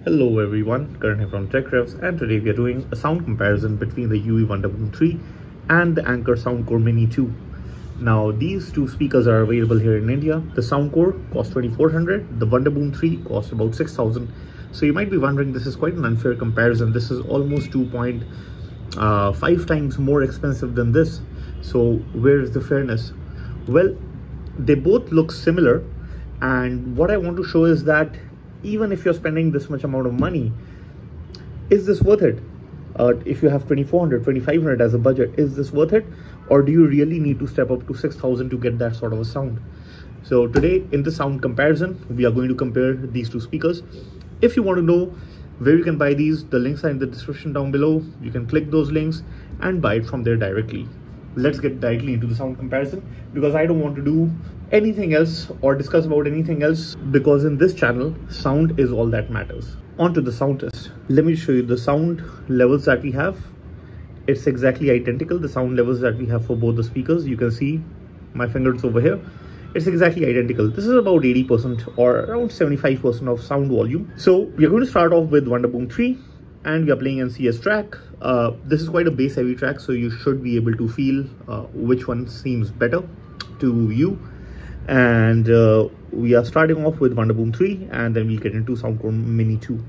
Hello everyone, Karan here from TechRevs, and today we are doing a sound comparison between the Ears Wonderboom 3 and the Anker Soundcore Mini 2. Now these two speakers are available here in India. The Soundcore costs 2400, the Wonderboom 3 costs about 6000. So you might be wondering, this is quite an unfair comparison. This is almost 2.5 times more expensive than this. So where is the fairness? Well, they both look similar, and what I want to show is that even if you're spending this much amount of money, is this worth it? If you have 2400, 2500 as a budget, is this worth it? Or do you really need to step up to 6000 to get that sort of a sound? So today in the sound comparison, we are going to compare these two speakers. If you want to know where you can buy these, the links are in the description down below. You can click those links and buy it from there directly. Let's get directly into the sound comparison, because I don't want to do anything else or discuss about anything else, because in this channel sound is all that matters. On to the sound test. Let me show you the sound levels that we have. It's exactly identical, the sound levels that we have for both the speakers. You can see my fingers over here. It's exactly identical. This is about 80% or around 75% of sound volume. So we're going to start off with Wonderboom 3, and we are playing NCS track. This is quite a bass heavy track, so you should be able to feel which one seems better to you. And we are starting off with Wonderboom 3, and then we'll get into Soundcore Mini 2.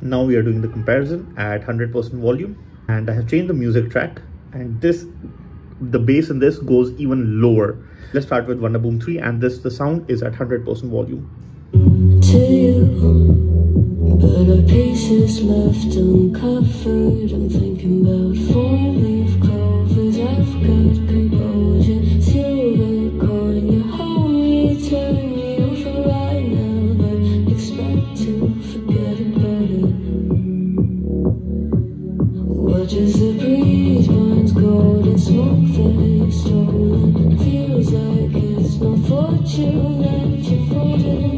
Now we are doing the comparison at 100% volume, and I have changed the music track, and the bass in this goes even lower. Let's start with Wonderboom 3, and the sound is at 100% volume. To you, but our pieces left uncovered. I'm thinking about four-leaf clovers. I've got composure, silver coin. You hold me, turn me over right now, but expect to forget about it. Watch as the breeze burns gold and smoke that you've stolen. Feels like it's my fortune that you've folded.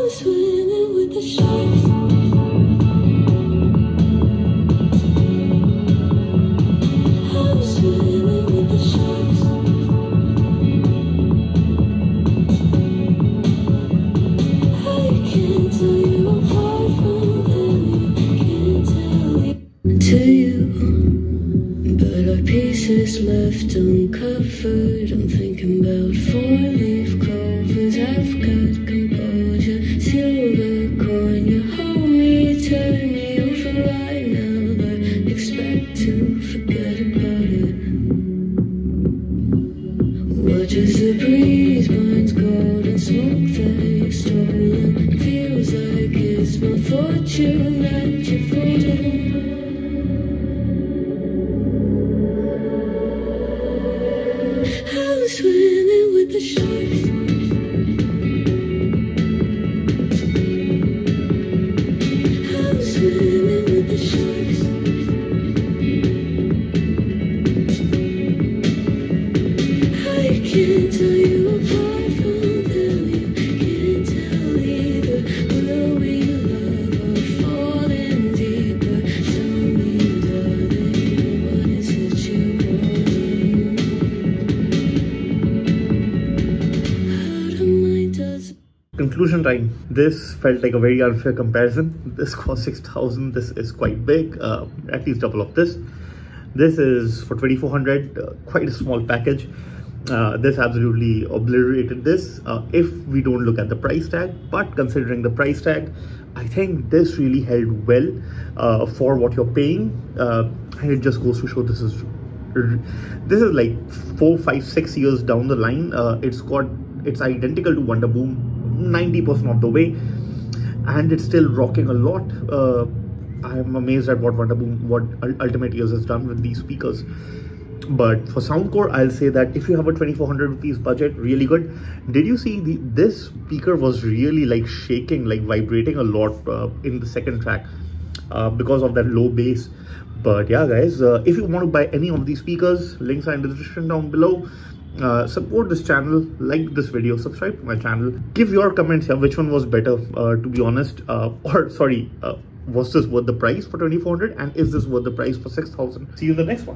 Swimming with the sharks. I'm swimming with the sharks. I can't tell you apart from them. Can't tell you. To you, pieces left uncovered. I'm thinking about four-leaf clovers. I've got composure, silver coin. You hold me, turn me over right now, but expect to forget about it. Watch as the breeze burns gold and smoke that you've stolen. Feels like it's my fortune that you're folding. I'm swimming with the sharks. I'm swimming with the sharks. I can't tell you apart from them. You can't tell either. Will we love or fall in deeper? Tell me, darling, what is it you want? Out of mind does. Conclusion time. This felt like a very unfair comparison. This cost 6,000. This is quite big, at least double of this. This is for 2,400, quite a small package. This absolutely obliterated this if we don't look at the price tag. But considering the price tag, I think this really held well for what you're paying, and it just goes to show this is like 4, 5, 6 years down the line. It's identical to Wonderboom 90% of the way, and it's still rocking a lot. I'm amazed at what Ultimate Ears has done with these speakers. But for Soundcore, I'll say that if you have a 2,400 rupees budget, really good. Did you see this speaker was really like shaking, like vibrating a lot in the second track because of that low bass. But yeah, guys, if you want to buy any of these speakers, links are in the description down below. Support this channel, like this video, subscribe to my channel, give your comments here which one was better, to be honest, or sorry, was this worth the price for 2,400 and is this worth the price for 6,000? See you in the next one.